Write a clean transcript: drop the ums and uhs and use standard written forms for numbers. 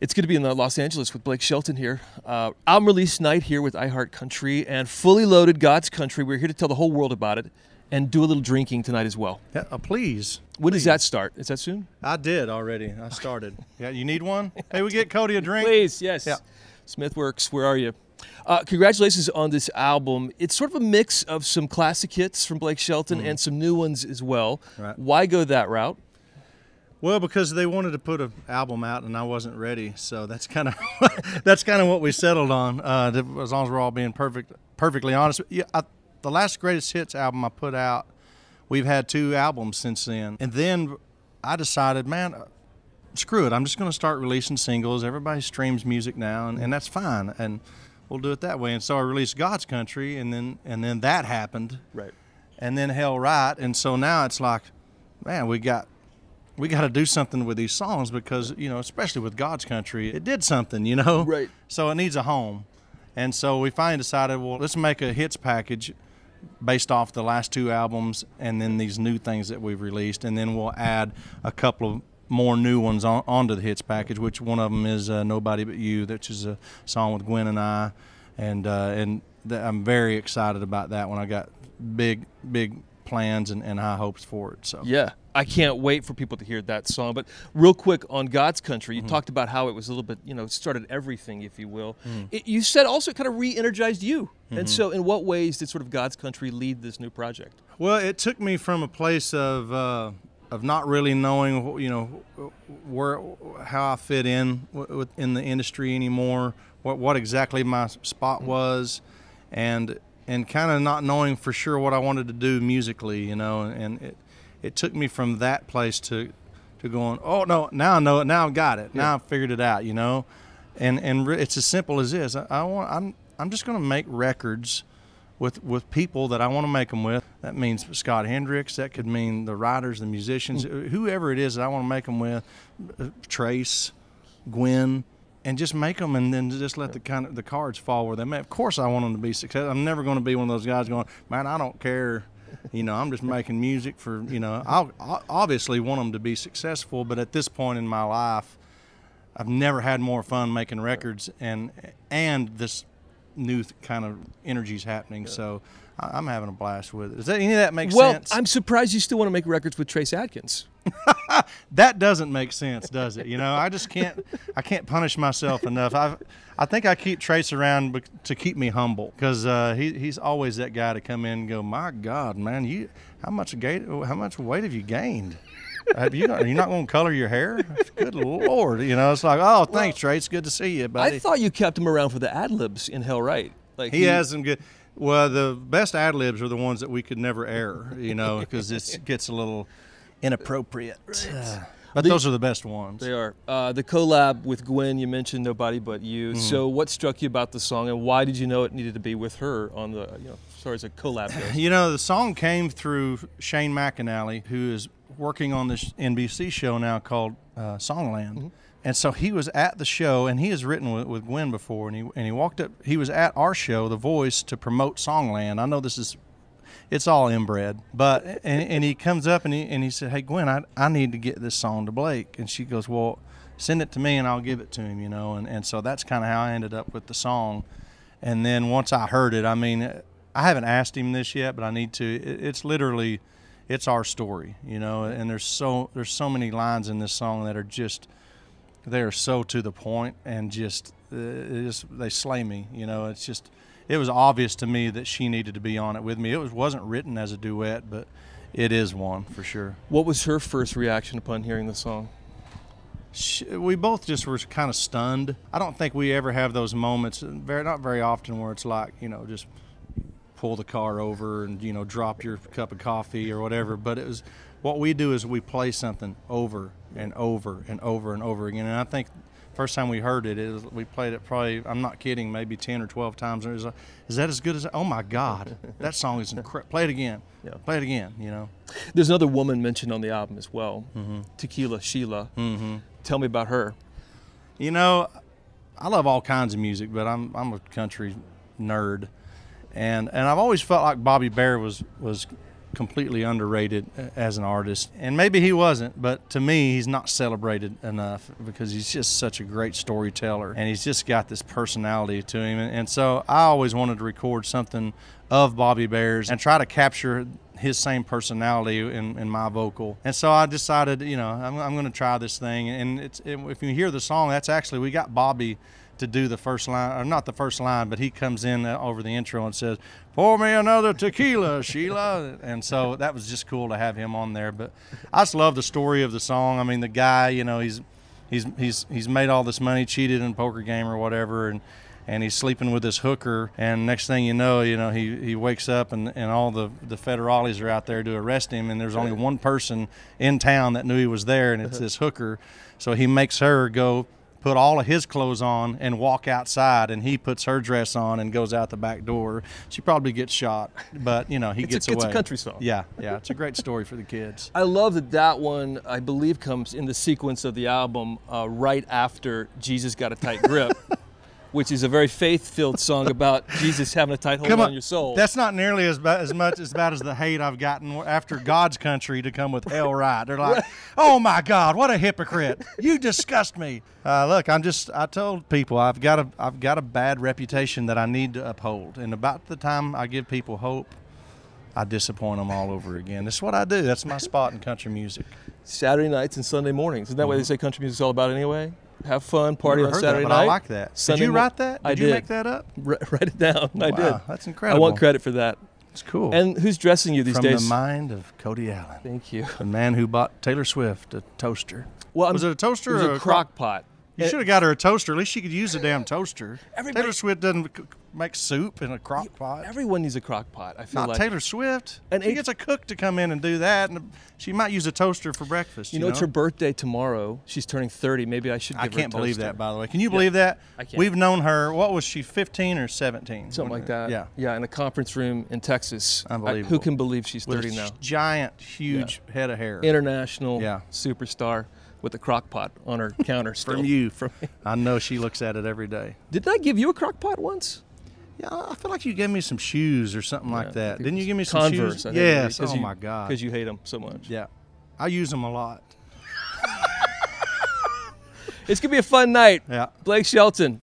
It's good to be in Los Angeles with Blake Shelton here. Album release night here with iHeartCountry and fully loaded God's Country. We're here to tell the whole world about it and do a little drinking tonight as well. Yeah, please. When does that start? Is that soon? I did already. I started. Yeah, you need one? Hey, we get Cody a drink? Please, yes. Yeah. Smithworks, where are you? Congratulations on this album. It's sort of a mix of some classic hits from Blake Shelton and some new ones as well. Right. Why go that route? Well, because they wanted to put an album out and I wasn't ready, so that's kind of what we settled on. As long as we're all being perfectly honest. Yeah, the last Greatest Hits album I put out, we've had 2 albums since then, and then I decided, man, screw it, I'm just going to start releasing singles. Everybody streams music now, and that's fine, and we'll do it that way. And so I released God's Country, and then that happened, right? And then Hell Right, and so now it's like, man, we got to do something with these songs because, you know, especially with God's Country, it did something, you know? Right. So it needs a home. And so we finally decided, well, let's make a hits package based off the last 2 albums and then these new things that we've released. And then we'll add a couple of more new ones onto the hits package, which one of them is Nobody But You, which is a song with Gwen and I. And I'm very excited about that one. I got big plans and high hopes for it. So yeah, I can't wait for people to hear that song. But real quick on God's Country, you talked about how it was a little bit, you know, started everything, if you will. You said also it kind of re-energized you. And so in what ways did sort of God's Country lead this new project? Well, it took me from a place of not really knowing, you know, how I fit in in the industry anymore, what exactly my spot was, and kind of not knowing for sure what I wanted to do musically, you know, and it took me from that place to going, oh no, now I know it, now I've got it, now I've figured it out, you know, and it's as simple as this. I'm just going to make records with people that I want to make them with. That means Scott Hendricks. That could mean the writers, the musicians, whoever it is that I want to make them with, Trace, Gwen. And just make them, and then just let the cards fall where they may. Of course, I want them to be successful. I'm never going to be one of those guys going, man, I don't care. You know, I'm just making music for, you know. I obviously want them to be successful, but at this point in my life, I've never had more fun making records, and this new kind of energy's happening. So I'm having a blast with it. Does any of that make sense? Well, I'm surprised you still want to make records with Trace Adkins. That doesn't make sense, does it? You know, I can't punish myself enough. I think I keep Trace around to keep me humble, because he's always that guy to come in and go, my God, man, how much weight have you gained? You're not going to color your hair? Good Lord, you know. It's like, oh, thanks, Trace, good to see you, buddy. I thought you kept him around for the ad-libs in Hell Right. Like he has some good. Well, the best ad-libs are the ones that we could never air, you know, because it gets a little inappropriate. But those are the best ones. They are. The collab with Gwen, you mentioned Nobody But You. So what struck you about the song, and why did you know it needed to be with her on the, you know, as far as a collab goes? You know, the song came through Shane McAnally, who is working on this NBC show now called Songland. And so he was at the show, and he has written with Gwen before, and he walked up. He was at our show, The Voice, to promote Songland. I know it's all inbred, but and he comes up and he said, hey, Gwen, I need to get this song to Blake. And she goes, well, send it to me and I'll give it to him, you know. And so that's kind of how I ended up with the song. And then once I heard it, I mean, I haven't asked him this yet, but I need to. It's literally, it's our story, you know. And there's so many lines in this song that are just, they are so to the point, and they slay me, you know. It's just, it was obvious to me that she needed to be on it with me. It wasn't written as a duet, but it is one for sure. What was her first reaction upon hearing the song? We both just were kind of stunned. I don't think we ever have those moments, not very often, where it's like, you know, just pull the car over and, you know, drop your cup of coffee or whatever. But it was, what we do is we play something over and over and over and over again. And I think first time we heard it, we played it probably, I'm not kidding, maybe 10 or 12 times. And it was like, is that as good as, oh my God, that song is incredible. Play it again. Yeah. Play it again, you know. There's another woman mentioned on the album as well, Tequila Sheila. Tell me about her. You know, I love all kinds of music, but I'm a country nerd. And I've always felt like Bobby Bare was completely underrated as an artist. And maybe he wasn't, but to me, he's not celebrated enough because he's just such a great storyteller, and he's just got this personality to him. And so I always wanted to record something of Bobby Bear's and try to capture his same personality in my vocal. And so I decided, you know, I'm going to try this thing. And if you hear the song, that's actually, we got Bobby to do the first line, or not the first line, but he comes in over the intro and says, "Pour me another tequila, Sheila." And so that was just cool to have him on there. But I just love the story of the song. I mean, the guy, you know, he's made all this money, cheated in a poker game or whatever, and he's sleeping with this hooker, and next thing you know, he wakes up and all the federales are out there to arrest him, and there's only one person in town that knew he was there, and it's this hooker. So he makes her go put all of his clothes on and walk outside, and he puts her dress on and goes out the back door. She probably gets shot, but you know, he gets away. It's a country song. Yeah, it's a great story for the kids. I love that one, I believe, comes in the sequence of the album right after Jesus Got a Tight Grip. Which is a very faith-filled song about Jesus having a tight hold on your soul. That's not nearly as bad as the hate I've gotten after God's Country to come with Hell Right. They're like, "Oh my God, what a hypocrite! You disgust me." Look, I told people I've got a bad reputation that I need to uphold, and about the time I give people hope, I disappoint them all over again. That's what I do. That's my spot in country music. Saturday nights and Sunday mornings. Isn't that what they say country music's all about anyway? Have fun, party on Saturday night. I like that. Did you write that? Did you make that up? Write it down. Wow, I did. That's incredible. I want credit for that. It's cool. And who's dressing you these days? From the mind of Cody Allen. Thank you. The man who bought Taylor Swift a toaster. Well, was it a toaster or a crock pot? You should have got her a toaster. At least she could use a damn toaster. Taylor Swift doesn't make soup in a crock pot. Everyone needs a crock pot, I feel like. Not Taylor Swift. And she gets a cook to come in and do that, and she might use a toaster for breakfast. You know, it's her birthday tomorrow. She's turning 30. Maybe I should give her a toaster. I can't believe that, by the way. Can you believe that? I can't. We've known her, what was she, 15 or 17? Something like that. Yeah. Yeah, in a conference room in Texas. Unbelievable. Who can believe she's 30 with now? Giant, huge head of hair. International superstar with a crock pot on her counter still. From you. I know she looks at it every day. Didn't I give you a crock pot once? Yeah, I feel like you gave me some shoes or something like that. Didn't you give me some Converse, shoes? I think. Yes. Oh, my God. Because you hate them so much. Yeah. I use them a lot. It's going to be a fun night. Yeah. Blake Shelton.